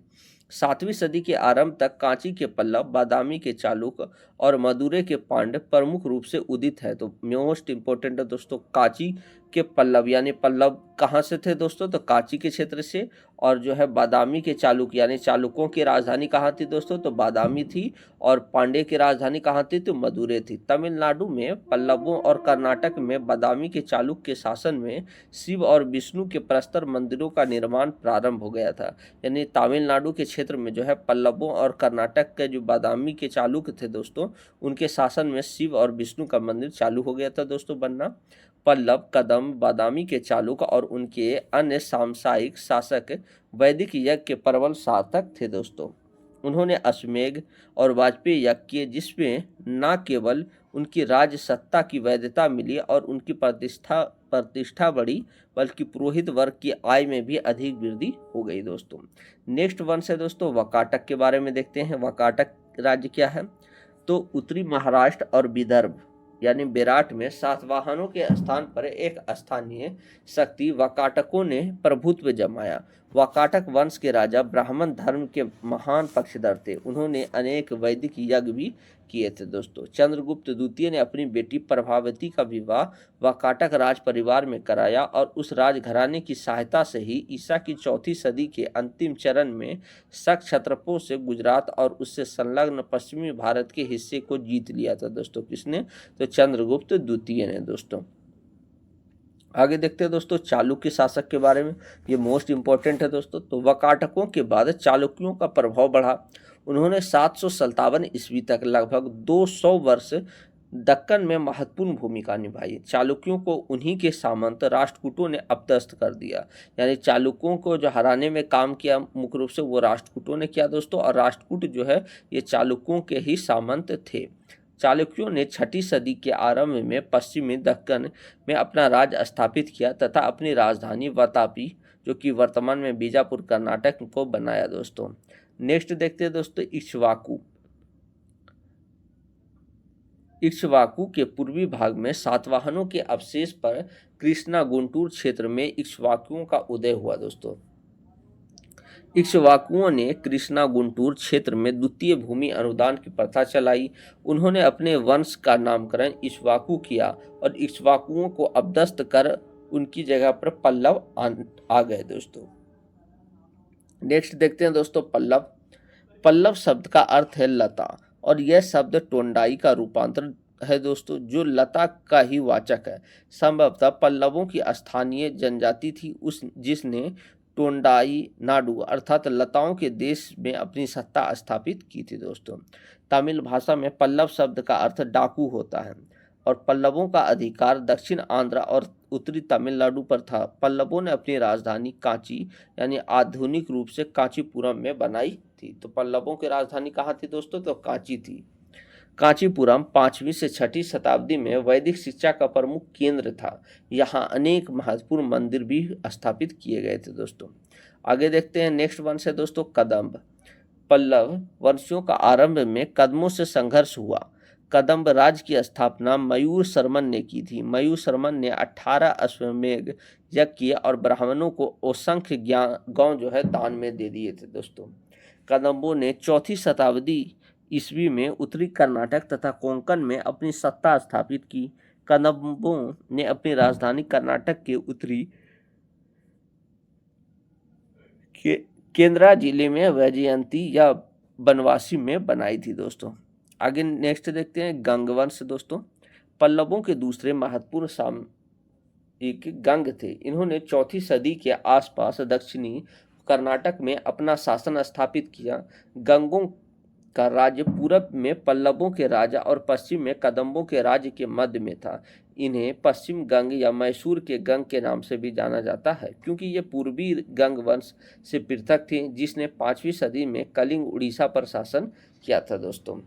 7वीं सदी के आरंभ तक कांची के पल्लव, बादामी के चालुक और मदुरै के पांड्य प्रमुख रूप से उदित है। तो मोस्ट इंपोर्टेंट है दोस्तों, कांची के पल्लव, यानी पल्लव कहाँ से थे दोस्तों? तो कांची के क्षेत्र से। और जो है बादामी के चालुक, यानी चालुकों की राजधानी कहाँ थी दोस्तों? तो बादामी थी। और पांड्य की राजधानी कहाँ थी? तो मदुरै थी। तमिलनाडु में पल्लवों और कर्नाटक में बादामी के चालुक के शासन में शिव और विष्णु के प्रस्तर मंदिरों का निर्माण प्रारंभ हो गया था। यानी तमिलनाडु के क्षेत्र में जो है पल्लवों और कर्नाटक के जो बादामी के चालुक थे दोस्तों, उनके शासन में शिव और विष्णु का मंदिर चालू हो गया था दोस्तों बनना। पल्लव, कदम, बादामी के चालुक और उनके अन्य सामयिक शासक वैदिक यज्ञ के प्रबल साधक थे दोस्तों। उन्होंने अश्वमेध और वाजपेयी यज्ञ किए, जिसमें न केवल उनकी राज सत्ता की वैधता मिली और उनकी प्रतिष्ठा बढ़ी, बल्कि पुरोहित वर्ग की आय में भी अधिक वृद्धि हो गई दोस्तों। नेक्स्ट वंश है दोस्तों वाकाटक के बारे में देखते हैं। वाकाटक राज्य क्या है? तो उत्तरी महाराष्ट्र और विदर्भ यानी बेराट में सातवाहनों के स्थान पर एक स्थानीय शक्ति वाकाटकों ने प्रभुत्व जमाया। वाकाटक वंश के राजा ब्राह्मण धर्म के महान पक्षधर थे। उन्होंने अनेक वैदिक यज्ञ भी किए थे दोस्तों। चंद्रगुप्त द्वितीय ने अपनी बेटी प्रभावती का विवाह वाकाटक राज परिवार में कराया और उस राजघराने की सहायता से ही ईसा की 4ठी सदी के अंतिम चरण में शक क्षत्रपों से गुजरात और उससे संलग्न पश्चिमी भारत के हिस्से को जीत लिया था दोस्तों। किसने? तो चंद्रगुप्त द्वितीय ने दोस्तों। आगे देखते हैं दोस्तों चालुक्य शासक के बारे में। ये मोस्ट इंपॉर्टेंट है दोस्तों। तो वकाटकों के बाद चालुक्यों का प्रभाव बढ़ा। उन्होंने 757 ईस्वी तक लगभग 200 वर्ष दक्कन में महत्वपूर्ण भूमिका निभाई। चालुक्यों को उन्हीं के सामंत राष्ट्रकूटों ने अपदस्थ कर दिया। यानी चालुक्यों को जो हराने में काम किया मुख्य रूप से वो राष्ट्रकूटों ने किया दोस्तों। और राष्ट्रकूट जो है ये चालुक्यों के ही सामंत थे। चालुक्यों ने 6ठी सदी के आरंभ में पश्चिमी दक्कन में अपना राज स्थापित किया तथा अपनी राजधानी वातापी जो कि वर्तमान में बीजापुर कर्नाटक को बनाया दोस्तों। नेक्स्ट देखते हैं दोस्तों इक्ष्वाकु। इक्ष्वाकु के पूर्वी भाग में सातवाहनों के अवशेष पर कृष्णा गुंटूर क्षेत्र में इक्ष्वाकुओं का उदय हुआ दोस्तों। इक्ष्वाकुओं ने कृष्णा गुंटूर क्षेत्र में द्वितीय भूमि अनुदान की प्रथा चलाई। उन्होंने अपने वंश का नामकरण इक्ष्वाकु किया और इक्ष्वाकुओं को अपदस्थ कर उनकी जगह पर पल्लव आ गए दोस्तों। नेक्स्ट देखते हैं दोस्तों पल्लव। पल्लव शब्द का अर्थ है लता और यह शब्द टोंडाई का रूपांतर है दोस्तों जो लता का ही वाचक है। संभवतः पल्लवों की स्थानीय जनजाति थी उस जिसने टोंडाई नाडु अर्थात लताओं के देश में अपनी सत्ता स्थापित की थी दोस्तों। तमिल भाषा में पल्लव शब्द का अर्थ डाकू होता है और पल्लवों का अधिकार दक्षिण आंध्र और उत्तरी तमिलनाडु पर था। पल्लवों ने अपनी राजधानी कांची यानी आधुनिक रूप से कांचीपुरम में बनाई थी। तो पल्लवों की राजधानी कहाँ थी दोस्तों? तो कांची थी। कांचीपुरम 5वीं से 6ठी शताब्दी में वैदिक शिक्षा का प्रमुख केंद्र था। यहाँ अनेक महत्वपूर्ण मंदिर भी स्थापित किए गए थे दोस्तों। आगे देखते हैं नेक्स्ट वंश है दोस्तों कदम्ब। पल्लव वंशियों का आरंभ में कदमों से संघर्ष हुआ। कदम्ब राज की स्थापना मयूर शर्मन ने की थी। मयूर शर्मन ने 18 अश्वमेध यज्ञ किए और ब्राह्मणों को असंख्य गांव जो है दान में दे दिए थे दोस्तों। कदम्बों ने 4ठी शताब्दी ईस्वी में उत्तरी कर्नाटक तथा कोंकण में अपनी सत्ता स्थापित की। कदम्बों ने अपनी राजधानी कर्नाटक के उत्तरी केंद्रा जिले में वैजयंती या बनवासी में बनाई थी दोस्तों। आगे नेक्स्ट देखते हैं गंगवंश दोस्तों। पल्लवों के दूसरे महत्वपूर्ण सामयिक गंग थे। इन्होंने 4ठी सदी के आसपास दक्षिणी कर्नाटक में अपना शासन स्थापित किया। गंगों का राज्य पूरब में पल्लवों के राजा और पश्चिम में कदम्बों के राज्य के मध्य में था। इन्हें पश्चिम गंग या मैसूर के गंग के नाम से भी जाना जाता है क्योंकि ये पूर्वी गंग वंश से पृथक थे जिसने 5वीं सदी में कलिंग उड़ीसा पर शासन किया था दोस्तों।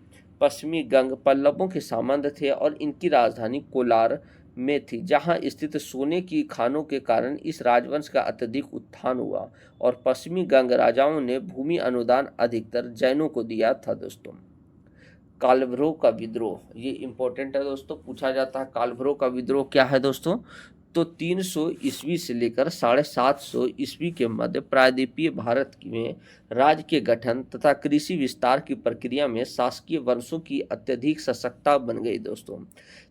पश्चिमी गंग पल्लवों के सामंत थे और इनकी राजधानी कोलार में थी जहां स्थित सोने की खानों के कारण इस राजवंश का अत्यधिक उत्थान हुआ और पश्चिमी गंग राजाओं ने भूमि अनुदान अधिकतर जैनों को दिया था दोस्तों। कालभ्रों का विद्रोह ये इंपॉर्टेंट है दोस्तों, पूछा जाता है कालभ्रों का विद्रोह क्या है दोस्तों। तो 300 ईस्वी से लेकर 750 ईस्वी के मध्य प्रायद्वीपीय भारत में राज्य के गठन तथा कृषि विस्तार की प्रक्रिया में शासकीय वंशों की अत्यधिक सशक्ता बन गई दोस्तों।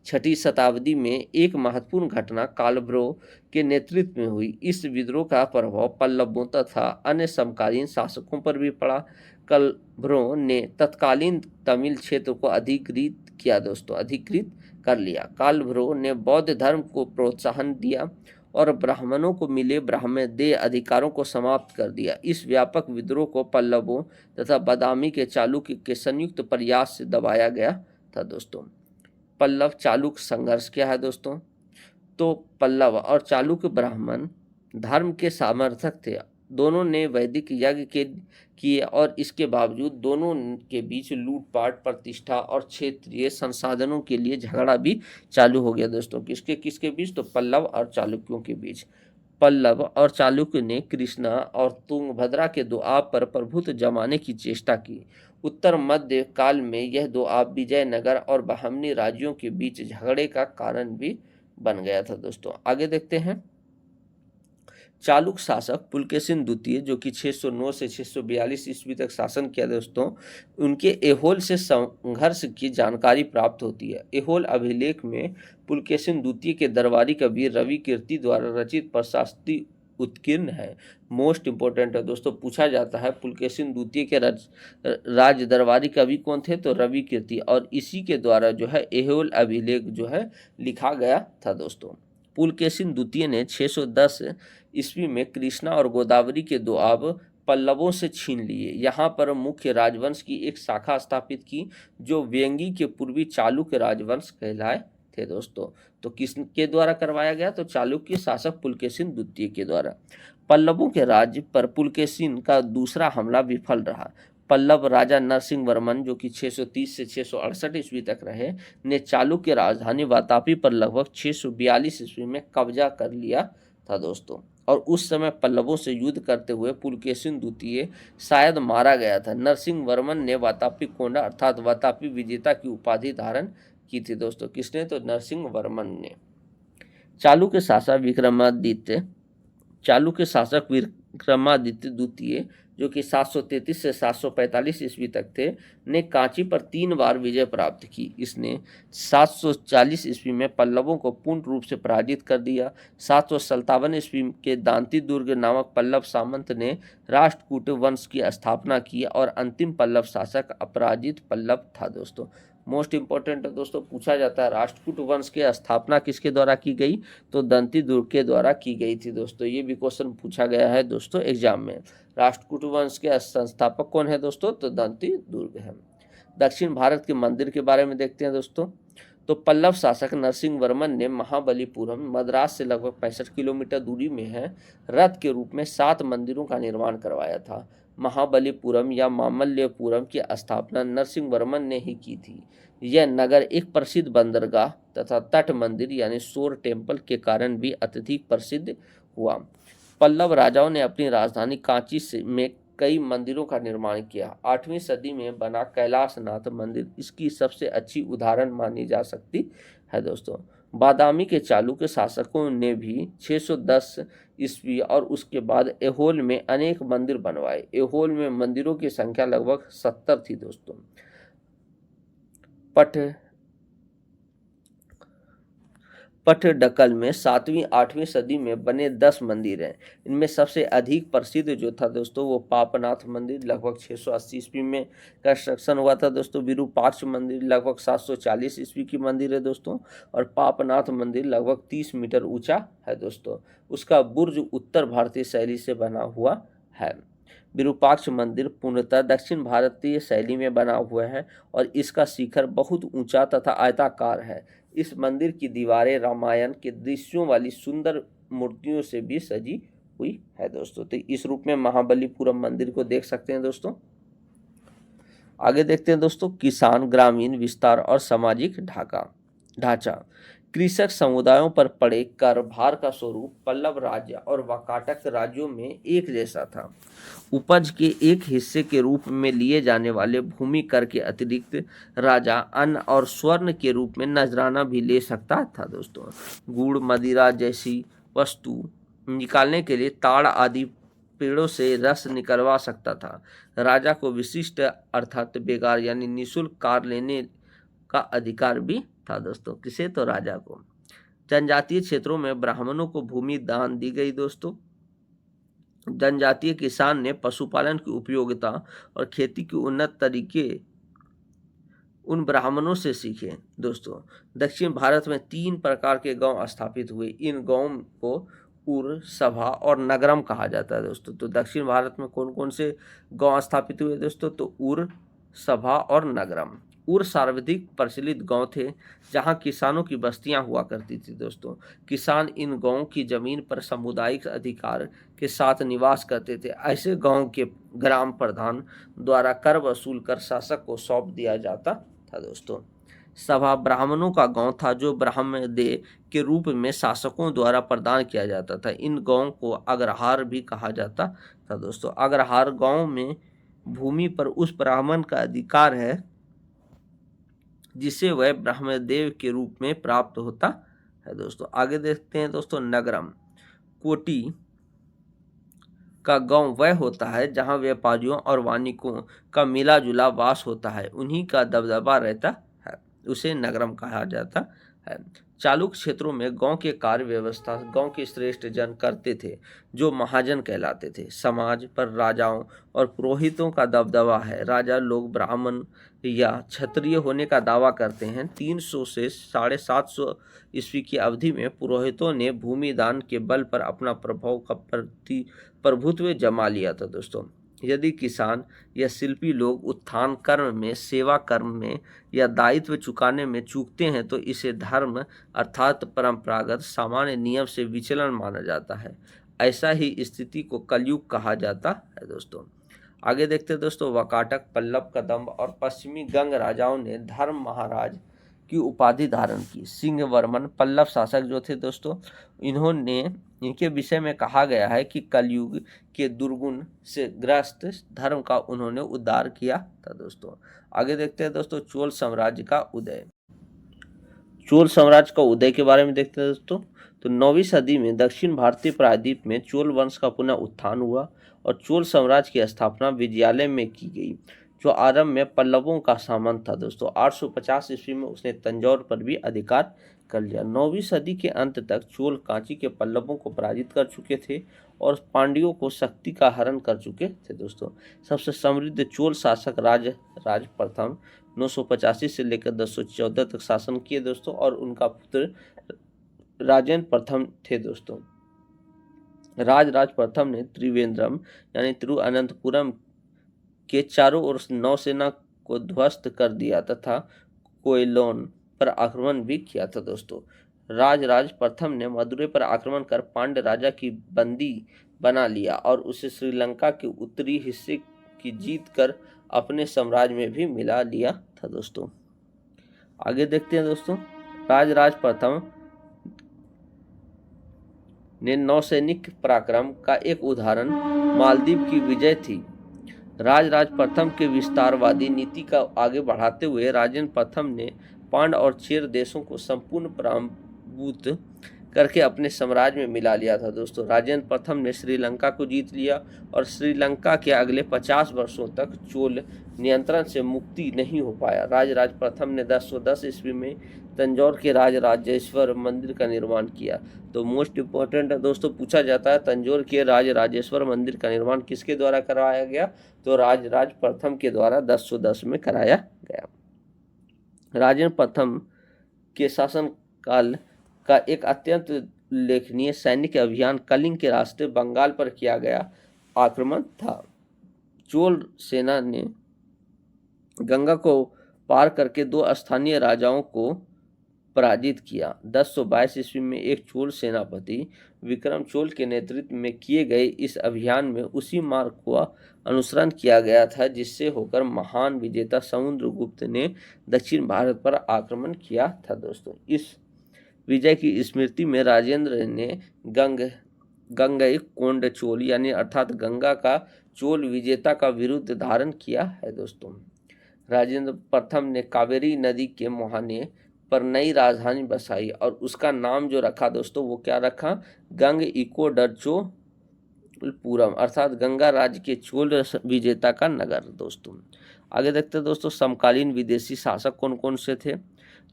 6ठी शताब्दी में एक महत्वपूर्ण घटना कालभ्रों के नेतृत्व में हुई। इस विद्रोह का प्रभाव पल्लवों तथा अन्य समकालीन शासकों पर भी पड़ा। कालभ्रों ने तत्कालीन तमिल क्षेत्र को अधिकृत किया दोस्तों, अधिकृत कर लिया। कालभ्रों ने बौद्ध धर्म को प्रोत्साहन दिया और ब्राह्मणों को मिले ब्राह्मणेय अधिकारों को समाप्त कर दिया। इस व्यापक विद्रोह को पल्लवों तथा बादामी के चालुक्य के संयुक्त प्रयास से दबाया गया था दोस्तों। पल्लव चालुक्य संघर्ष क्या है दोस्तों? तो पल्लव और चालुक्य ब्राह्मण धर्म के समर्थक थे। दोनों ने वैदिक यज्ञ किए और इसके बावजूद दोनों के बीच लूटपाट, प्रतिष्ठा और क्षेत्रीय संसाधनों के लिए झगड़ा भी चालू हो गया दोस्तों। किसके किसके बीच? तो पल्लव और चालुक्यों के बीच। पल्लव और चालुक्य ने कृष्णा और तुंगभद्रा के दोआब पर प्रभुत्व जमाने की चेष्टा की। उत्तर मध्य काल में यह दोआब विजयनगर और बहमनी राज्यों के बीच झगड़े का कारण भी बन गया था दोस्तों। आगे देखते हैं चालुक्य शासक पुलकेशिन द्वितीय जो कि 609 से 642 ईस्वी तक शासन किया दोस्तों। उनके एहोल से संघर्ष की जानकारी प्राप्त होती है। एहोल अभिलेख में पुलकेशिन द्वितीय के दरबारी कवि रवि कीर्ति द्वारा रचित प्रशस्ति उत्कीर्ण है। मोस्ट इंपोर्टेंट है दोस्तों, पूछा जाता है पुलकेशिन द्वितीय के राज दरबारी कवि कौन थे? तो रवि कीर्ति, और इसी के द्वारा जो है एहोल अभिलेख जो है लिखा गया था दोस्तों। पुलकेशिन द्वितीय ने 610 ईस्वी में कृष्णा और गोदावरी के दोआब पल्लवों से छीन लिए। यहाँ पर मुख्य राजवंश की एक शाखा स्थापित की जो वेंगी के पूर्वी चालुक्य राजवंश कहलाए थे दोस्तों। तो किसके द्वारा करवाया गया? तो चालुक्य शासक पुलकेशिन द्वितीय के द्वारा। पल्लवों के राज्य पर पुलकेशिन का दूसरा हमला विफल रहा। पल्लव राजा नरसिंह वर्मन, जो कि 630 से 668 ईस्वी तक रहे, ने चालुक्य राजधानी वातापी पर लगभग 642 ईस्वी में कब्जा कर लिया था दोस्तों। और उस समय पल्लवों से युद्ध करते हुए पुलकेशिन द्वितीय शायद मारा गया था। नरसिंह वर्मन ने वातापी कोंडा अर्थात वातापी विजेता की उपाधि धारण की थी दोस्तों। किसने? तो नरसिंह वर्मन ने। चालुक्य शासक विक्रमादित्य द्वितीय, जो कि 733 से 745 ईस्वी तक थे, ने कांची पर 3 बार विजय प्राप्त की। इसने 740 ईस्वी में पल्लवों को पूर्ण रूप से पराजित कर दिया। 757 ईस्वी के दांती दुर्ग नामक पल्लव सामंत ने राष्ट्रकूट वंश की स्थापना की और अंतिम पल्लव शासक अपराजित पल्लव था दोस्तों। मोस्ट इंपॉर्टेंट है दोस्तों, पूछा जाता है राष्ट्रकूट वंश की स्थापना किसके द्वारा की गई? तो दंती दुर्ग के द्वारा की गई थी दोस्तों। ये भी क्वेश्चन पूछा गया है दोस्तों एग्जाम में। राष्ट्रकूट वंश के संस्थापक कौन है दोस्तों? तो दंती दुर्ग है। दक्षिण भारत के मंदिर के बारे में देखते हैं दोस्तों। तो पल्लव शासक नरसिंह वर्मन ने महाबलीपुरम, मद्रास से लगभग 65 किलोमीटर दूरी में है, रथ के रूप में 7 मंदिरों का निर्माण करवाया था। महाबलीपुरम या मामल्यपुरम की स्थापना नरसिंह वर्मन ने ही की थी। यह नगर एक प्रसिद्ध बंदरगाह तथा तट मंदिर यानी शोर टेम्पल के कारण भी अत्यधिक प्रसिद्ध हुआ। पल्लव राजाओं ने अपनी राजधानी कांची में कई मंदिरों का निर्माण किया। 8वीं सदी में बना कैलाशनाथ मंदिर इसकी सबसे अच्छी उदाहरण मानी जा सकती है दोस्तों। बादामी के चालुक्य शासकों ने भी 610 ईस्वी और उसके बाद ऐहोल में अनेक मंदिर बनवाए। ऐहोल में मंदिरों की संख्या लगभग 70 थी दोस्तों। पट्टडकल में 7वीं-8वीं सदी में बने 10 मंदिर हैं। इनमें सबसे अधिक प्रसिद्ध जो था दोस्तों वो पापनाथ मंदिर लगभग 680 ईस्वी में कंस्ट्रक्शन हुआ था दोस्तों। विरूपाक्ष मंदिर लगभग 740 ईस्वी की मंदिर है दोस्तों। और पापनाथ मंदिर लगभग 30 मीटर ऊंचा है दोस्तों। उसका बुर्ज उत्तर भारतीय शैली से बना हुआ है। विरूपाक्ष मंदिर पूर्णतः दक्षिण भारतीय शैली में बना हुआ है और इसका शिखर बहुत ऊंचा तथा आयताकार है। इस मंदिर की दीवारें रामायण के दृश्यों वाली सुंदर मूर्तियों से भी सजी हुई है दोस्तों। तो इस रूप में महाबलीपुरम मंदिर को देख सकते हैं दोस्तों। आगे देखते हैं दोस्तों किसान, ग्रामीण विस्तार और सामाजिक ढांचा। कृषक समुदायों पर पड़े कर भार का स्वरूप पल्लव राज्य और वाकाटक राज्यों में एक जैसा था। उपज के एक हिस्से के रूप में लिए जाने वाले भूमि कर के अतिरिक्त राजा अन्न और स्वर्ण के रूप में नजराना भी ले सकता था दोस्तों। गुड़, मदिरा जैसी वस्तु निकालने के लिए ताड़ आदि पेड़ों से रस निकलवा सकता था। राजा को विशिष्ट अर्थात बेगार यानी निःशुल्क कार लेने का अधिकार भी था दोस्तों। किसे? तो राजा को। जनजातीय क्षेत्रों में ब्राह्मणों को भूमि दान दी गई दोस्तों। जनजातीय किसान ने पशुपालन की उपयोगिता और खेती के उन्नत तरीके उन ब्राह्मणों से सीखे दोस्तों। दक्षिण भारत में 3 प्रकार के गांव स्थापित हुए। इन गांवों को उर, सभा और नगरम कहा जाता है दोस्तों। तो दक्षिण भारत में कौन कौन से गांव स्थापित हुए दोस्तों? तो उर, सभा और नगरम। उर सर्वाधिक प्रचलित गांव थे जहां किसानों की बस्तियां हुआ करती थी दोस्तों। किसान इन गांवों की जमीन पर सामुदायिक अधिकार के साथ निवास करते थे। ऐसे गांव के ग्राम प्रधान द्वारा कर वसूल कर शासक को सौंप दिया जाता था दोस्तों। सभा ब्राह्मणों का गांव था जो ब्राह्मणदेय के रूप में शासकों द्वारा प्रदान किया जाता था। इन गांवों को अग्रहार भी कहा जाता था दोस्तों। अग्रहार गांव में भूमि पर उस ब्राह्मण का अधिकार है जिसे वह ब्रह्मदेव के रूप में प्राप्त होता है दोस्तों। आगे देखते हैं दोस्तों नगरम। कोटी का गांव वह होता है जहां व्यापारियों और वाणिकों का मिला जुला वास होता है, उन्हीं का दबदबा रहता है, उसे नगरम कहा जाता है। चालुक्य क्षेत्रों में गांव के कार्य व्यवस्था गांव के श्रेष्ठ जन करते थे, जो महाजन कहलाते थे। समाज पर राजाओं और पुरोहितों का दबदबा है। राजा लोग ब्राह्मण या क्षत्रिय होने का दावा करते हैं। 300 से 750 ईस्वी की अवधि में पुरोहितों ने भूमि दान के बल पर अपना प्रभाव का प्रभुत्व जमा लिया था दोस्तों। यदि किसान या शिल्पी लोग उत्थान कर्म में, सेवा कर्म में या दायित्व चुकाने में चूकते हैं तो इसे धर्म अर्थात परंपरागत सामान्य नियम से विचलन माना जाता है। ऐसा ही स्थिति को कलयुग कहा जाता है दोस्तों। आगे देखते हैं दोस्तों, वाकाटक, पल्लव, कदंब और पश्चिमी गंग राजाओं ने धर्म महाराज की उपाधि धारण की। सिंह वर्मन पल्लव शासक जो थे दोस्तों, इनके विषय में कहा गया है कि कलयुग के दुर्गुण से ग्रस्त धर्म का उन्होंने उद्धार किया था दोस्तों। आगे देखते हैं दोस्तों, चोल साम्राज्य का उदय। चोल साम्राज्य का उदय के बारे में देखते हैं दोस्तों। तो 9वीं सदी में दक्षिण भारतीय प्रायद्वीप में चोल वंश का पुनः उत्थान हुआ और चोल साम्राज्य की स्थापना विजयालय में की गई, जो आरंभ में पल्लवों का सामंत था दोस्तों। 850 ईस्वी में उसने तंजौर पर भी अधिकार कर लिया। 9वीं सदी के अंत तक चोल कांची के पल्लवों को पराजित कर चुके थे और पांड्यों को शक्ति का हरण कर चुके थे दोस्तों। सबसे समृद्ध चोल शासक राज प्रथम 985 से लेकर 1014 तक शासन किए दोस्तों, और उनका पुत्र राजेंद्र प्रथम थे दोस्तों। राज प्रथम ने त्रिवेंद्रम यानी तिरुअनंतपुरम के चारों ओर नौसेना को ध्वस्त कर दिया तथा कोयलोन पर आक्रमण भी किया था दोस्तों। राज प्रथम ने मदुरै पर आक्रमण कर पांड्य राजा की बंदी बना लिया और उसे श्रीलंका के उत्तरी हिस्से की जीत कर अपने साम्राज्य में भी मिला लिया था दोस्तों। आगे देखते हैं दोस्तों, राज प्रथम ने नौसैनिक पराक्रम का एक उदाहरण मालदीव की विजय थी। राज प्रथम के विस्तारवादी नीति का आगे बढ़ाते हुए राजेंद्र प्रथम ने पांड्य और चेर देशों को संपूर्ण पराभूत करके अपने साम्राज्य में मिला लिया था दोस्तों। राजेंद्र प्रथम ने श्रीलंका को जीत लिया और श्रीलंका के अगले 50 वर्षों तक चोल नियंत्रण से मुक्ति नहीं हो पाया। राज प्रथम ने 1010 ईस्वी में तंजौर के राजेश्वर मंदिर का निर्माण किया। तो मोस्ट इम्पोर्टेंट दोस्तों पूछा जाता है, तंजौर के राजेश्वर मंदिर का निर्माण किसके द्वारा कराया गया? तो राज प्रथम के द्वारा 1010 में कराया गया। राजेंद्र प्रथम के शासनकाल का एक अत्यंत उल्लेखनीय सैनिक अभियान कलिंग के रास्ते बंगाल पर किया गया आक्रमण था। चोल सेना ने गंगा को पार करके 2 स्थानीय राजाओं को पराजित किया। 1022 ईस्वी में एक चोल सेनापति विक्रम चोल के नेतृत्व में किए गए इस अभियान में उसी मार्ग का अनुसरण किया गया था जिससे होकर महान विजेता समुद्रगुप्त ने दक्षिण भारत पर आक्रमण किया था दोस्तों। इस विजय की स्मृति में राजेंद्र ने गंगई कोंड चोल यानी अर्थात गंगा का चोल विजेता का विरुद्ध धारण किया है दोस्तों। राजेंद्र प्रथम ने कावेरी नदी के मुहाने पर नई राजधानी बसाई और उसका नाम जो रखा दोस्तों वो क्या रखा? गंग इकोडरचोलपुरम अर्थात गंगा राज्य के चोल विजेता का नगर दोस्तों। आगे देखते हैं दोस्तों, समकालीन विदेशी शासक कौन कौन से थे?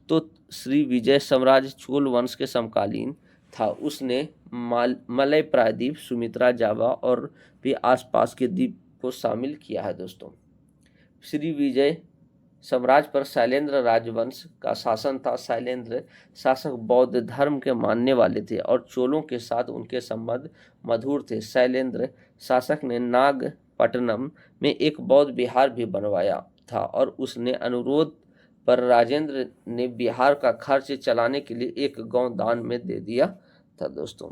तो श्री विजय साम्राज्य चोल वंश के समकालीन था। उसने मलय प्रायद्वीप, सुमित्रा, जावा और भी आसपास के द्वीप को शामिल किया है दोस्तों। श्री विजय साम्राज्य पर शैलेंद्र राजवंश का शासन था। शैलेंद्र शासक बौद्ध धर्म के मानने वाले थे और चोलों के साथ उनके संबंध मधुर थे। शैलेंद्र शासक ने नागपट्टनम में एक बौद्ध विहार भी बनवाया था और उसने अनुरोध पर राजेंद्र ने बिहार का खर्च चलाने के लिए एक गांव दान में दे दिया था दोस्तों।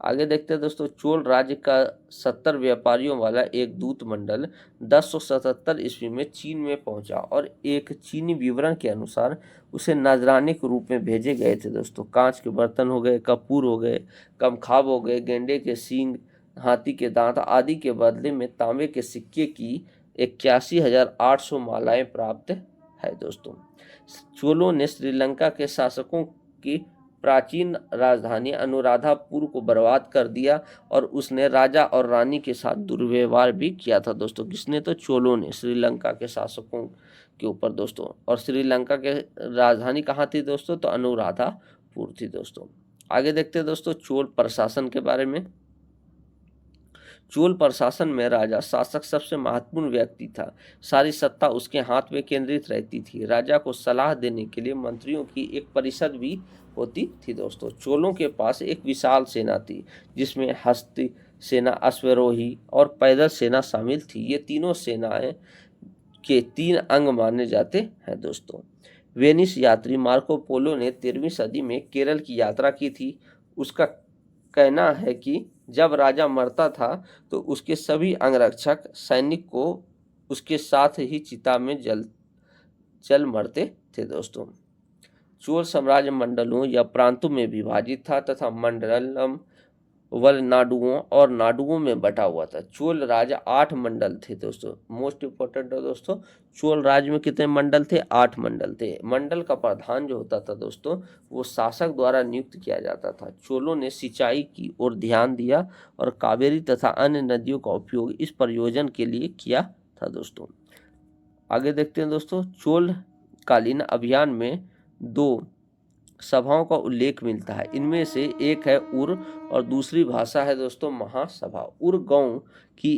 आगे देखते हैं दोस्तों, चोल राज्य का 70 व्यापारियों वाला एक दूत मंडल 1077 ईस्वी में चीन में पहुंचा और एक चीनी विवरण के अनुसार उसे नजराने के रूप में भेजे गए थे दोस्तों। कांच के बर्तन हो गए, कपूर हो गए, कमखाब हो गए, गेंडे के सींग, हाथी के दांत आदि के बदले में तांबे के सिक्के की 81,800 मालाएं प्राप्त है दोस्तों। चोलों ने श्रीलंका के शासकों की प्राचीन राजधानी अनुराधापुर को बर्बाद कर दिया और उसने राजा और रानी के साथ दुर्व्यवहार भी किया था दोस्तों। किसने? तो चोलों ने, श्रीलंका के शासकों के ऊपर दोस्तों। और श्रीलंका के राजधानी कहाँ थी दोस्तों? तो अनुराधापुर थी दोस्तों। आगे देखते हैं दोस्तों चोल प्रशासन के बारे में। चोल प्रशासन में राजा शासक सबसे महत्वपूर्ण व्यक्ति था। सारी सत्ता उसके हाथ में केंद्रित रहती थी। राजा को सलाह देने के लिए मंत्रियों की एक परिषद भी होती थी दोस्तों। चोलों के पास एक विशाल सेना थी जिसमें हस्ती सेना, अश्वारोही और पैदल सेना शामिल थी। ये तीनों सेनाएं के 3 अंग माने जाते हैं दोस्तों। वेनिस यात्री मार्को पोलो ने 13वीं सदी में केरल की यात्रा की थी। उसका कहना है कि जब राजा मरता था तो उसके सभी अंगरक्षक सैनिक को उसके साथ ही चिता में जल मरते थे दोस्तों। चोल साम्राज्य मंडलों या प्रांतों में विभाजित था तथा मंडलम वलनाडुओं और नाडुओं में बटा हुआ था। चोल राज्य 8 मंडल थे दोस्तों। मोस्ट इंपॉर्टेंट है दोस्तों, चोल राज्य में कितने मंडल थे? 8 मंडल थे। मंडल का प्रधान जो होता था दोस्तों वो शासक द्वारा नियुक्त किया जाता था। चोलों ने सिंचाई की ओर ध्यान दिया और कावेरी तथा अन्य नदियों का उपयोग इस प्रयोजन के लिए किया था दोस्तों। आगे देखते हैं दोस्तों, चोल कालीन अभियान में 2 सभाओं का उल्लेख मिलता है। इनमें से एक है उर और दूसरी भाषा है दोस्तों महासभा। उर गांव की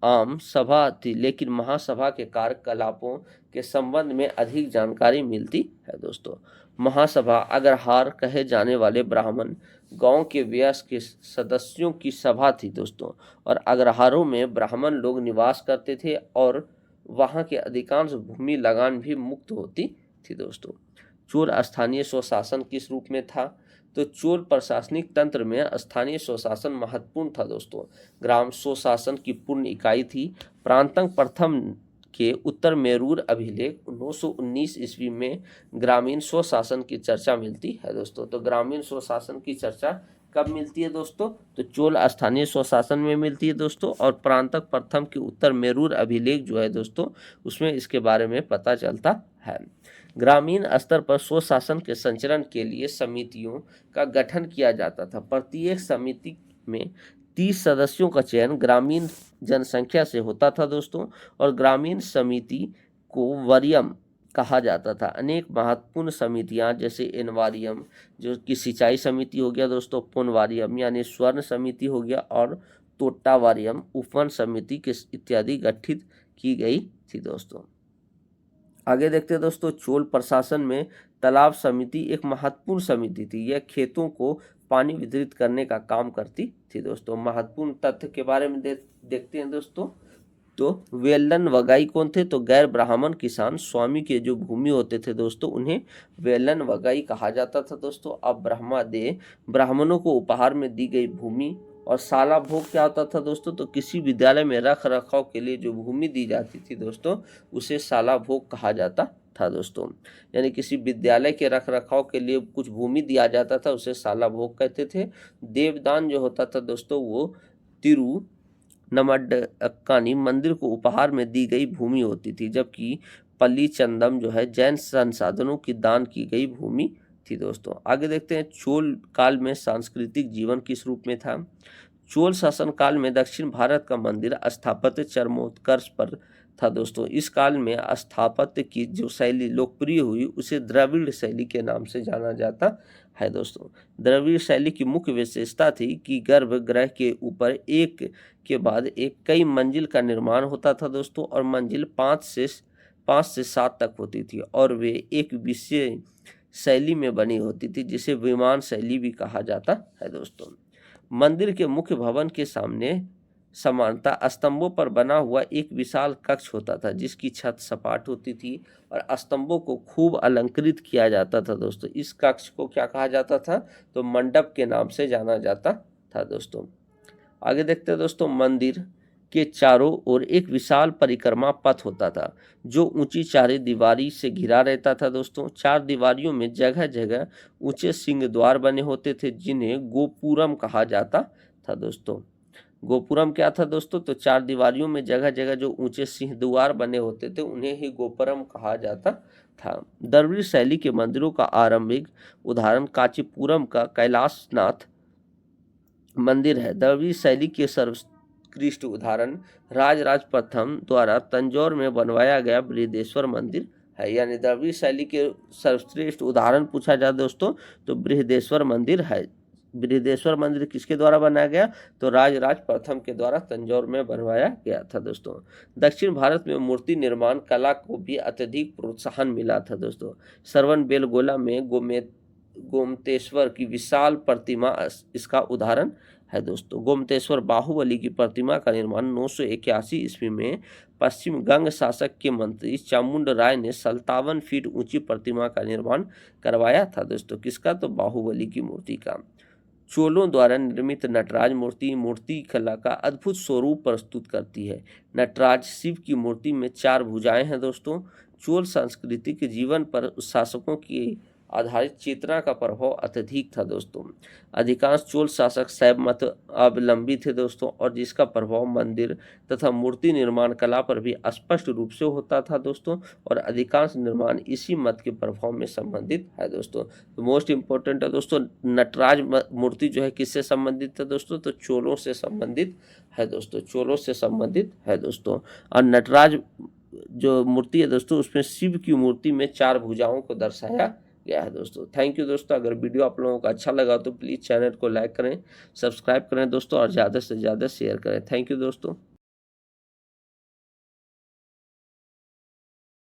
आम सभा थी लेकिन महासभा के कार्यकलापों के संबंध में अधिक जानकारी मिलती है दोस्तों। महासभा अग्रहार कहे जाने वाले ब्राह्मण गांव के वयस्क के सदस्यों की सभा थी दोस्तों। और अग्रहारों में ब्राह्मण लोग निवास करते थे और वहां के अधिकांश भूमि लगान भी मुक्त होती थी दोस्तों। चोल स्थानीय स्वशासन किस रूप में था? तो चोल प्रशासनिक तंत्र में स्थानीय स्वशासन महत्वपूर्ण था दोस्तों। ग्राम स्वशासन की पूर्ण इकाई थी। प्रांतक प्रथम के उत्तर मेरूर अभिलेख 919 ईस्वी में ग्रामीण स्वशासन की चर्चा मिलती है दोस्तों। तो ग्रामीण स्वशासन की चर्चा कब मिलती है दोस्तों? तो चोल स्थानीय स्वशासन में मिलती है दोस्तों। और प्रांतक प्रथम के उत्तर मेरूर अभिलेख जो है दोस्तों उसमें इसके बारे में पता चलता है। ग्रामीण स्तर पर स्वशासन के संचालन के लिए समितियों का गठन किया जाता था। प्रत्येक समिति में 30 सदस्यों का चयन ग्रामीण जनसंख्या से होता था दोस्तों। और ग्रामीण समिति को वरीयम कहा जाता था। अनेक महत्वपूर्ण समितियां जैसे एनवारियम जो कि सिंचाई समिति हो गया दोस्तों, पुनवारियम यानी स्वर्ण समिति हो गया और तोट्टावारियम उपवन समिति के इत्यादि गठित की गई थी दोस्तों। आगे देखते हैं दोस्तों, चोल प्रशासन में तालाब समिति एक महत्वपूर्ण समिति थी। यह खेतों को पानी वितरित करने का काम करती थी दोस्तों। महत्वपूर्ण तथ्य के बारे में देखते हैं दोस्तों। तो वेलन वगाई कौन थे? तो गैर ब्राह्मण किसान स्वामी के जो भूमि होते थे दोस्तों उन्हें वेलन वगाई कहा जाता था दोस्तों। अब ब्रह्मादे ब्राह्मणों को उपहार में दी गई भूमि। और साला भोग क्या होता था दोस्तों? तो किसी विद्यालय में रख रखाव के लिए जो भूमि दी जाती थी दोस्तों उसे साला भोग कहा जाता था दोस्तों। यानी किसी विद्यालय के रख रखाव के लिए कुछ भूमि दिया जाता था उसे साला भोग कहते थे। देवदान जो होता था दोस्तों वो तिरु नमड्डक्कानी मंदिर को उपहार में दी गई भूमि होती थी। जबकि पल्ली चंदम जो है जैन संसाधनों की दान की गई भूमि थी दोस्तों। आगे देखते हैं चोल काल में सांस्कृतिक जीवन किस रूप में था। चोल शासन काल में दक्षिण भारत का मंदिर स्थापत्य चरमोत्कर्ष पर था दोस्तों। इस काल में स्थापत्य की जो शैली लोकप्रिय हुई उसे द्रविड़ शैली के नाम से जाना जाता है दोस्तों। द्रविड़ शैली की मुख्य विशेषता थी कि गर्भगृह के ऊपर एक के बाद एक कई मंजिल का निर्माण होता था दोस्तों। और मंजिल 5 से 7 तक होती थी और वे एक विशेष शैली में बनी होती थी जिसे विमान शैली भी कहा जाता है दोस्तों। मंदिर के मुख्य भवन के सामने समानता स्तंभों पर बना हुआ एक विशाल कक्ष होता था जिसकी छत सपाट होती थी और स्तंभों को खूब अलंकृत किया जाता था दोस्तों। इस कक्ष को क्या कहा जाता था? तो मंडप के नाम से जाना जाता था दोस्तों। आगे देखते हैं दोस्तों, मंदिर के चारों ओर एक विशाल परिक्रमा पथ होता था जो ऊंची चार दीवारी से घिरा रहता था दोस्तों। 4 दीवारियों में जगह जगह ऊंचे सिंह द्वार बने होते थे जिन्हें गोपुरम कहा जाता था दोस्तों। गोपुरम क्या था दोस्तों, तो चार दीवारियों में जगह जगह जो ऊंचे सिंह द्वार बने होते थे उन्हें ही गोपुरम कहा जाता था। द्रविड़ शैली के मंदिरों का आरंभिक उदाहरण कांचीपुरम का कैलाशनाथ मंदिर है। द्रविड़ शैली के सर्वोत्कृष्ट उदाहरण राजराज प्रथम द्वारा तंजौर में बनवाया गया बृहदेश्वर मंदिर है। यानी द्रविड़ शैली के सर्वश्रेष्ठ उदाहरण पूछा जाए दोस्तों तो बृहदेश्वर मंदिर है। बृहदेश्वर मंदिर किसके द्वारा बनाया गया, तो राजराज प्रथम के द्वारा तंजौर में बनवाया गया था दोस्तों। दक्षिण भारत में मूर्ति निर्माण कला को भी अत्यधिक प्रोत्साहन मिला था दोस्तों। श्रवण बेलगोला में गोमतेश्वर की विशाल प्रतिमा इसका उदाहरण है दोस्तों। गोमतेश्वर बाहुबली की प्रतिमा का निर्माण 981 ईस्वी में पश्चिम गंग शासक के मंत्री चामुंड राय ने 57 फीट ऊंची प्रतिमा का निर्माण करवाया था दोस्तों। किसका, तो बाहुबली की मूर्ति का। चोलों द्वारा निर्मित नटराज मूर्ति कला का अद्भुत स्वरूप प्रस्तुत करती है। नटराज शिव की मूर्ति में 4 भुजाएं हैं दोस्तों। चोल संस्कृति के जीवन पर शासकों की आधारित चेतना का प्रभाव अत्यधिक था दोस्तों। अधिकांश चोल शासक शैव मत अवलंबी थे दोस्तों, और जिसका प्रभाव मंदिर तथा मूर्ति निर्माण कला पर भी स्पष्ट रूप से होता था दोस्तों। और अधिकांश निर्माण इसी मत के प्रभाव में संबंधित है दोस्तों। तो मोस्ट इम्पोर्टेंट है दोस्तों, नटराज मूर्ति जो है किससे संबंधित है दोस्तों, तो चोलों से संबंधित है दोस्तों। चोलों से संबंधित है दोस्तों। और नटराज जो मूर्ति है दोस्तों उसमें शिव की मूर्ति में 4 भुजाओं को दर्शाया गया है दोस्तों। थैंक यू दोस्तों। अगर वीडियो आप लोगों को अच्छा लगा तो प्लीज़ चैनल को लाइक करें, सब्सक्राइब करें दोस्तों, और ज़्यादा से ज़्यादा शेयर करें। थैंक यू दोस्तों।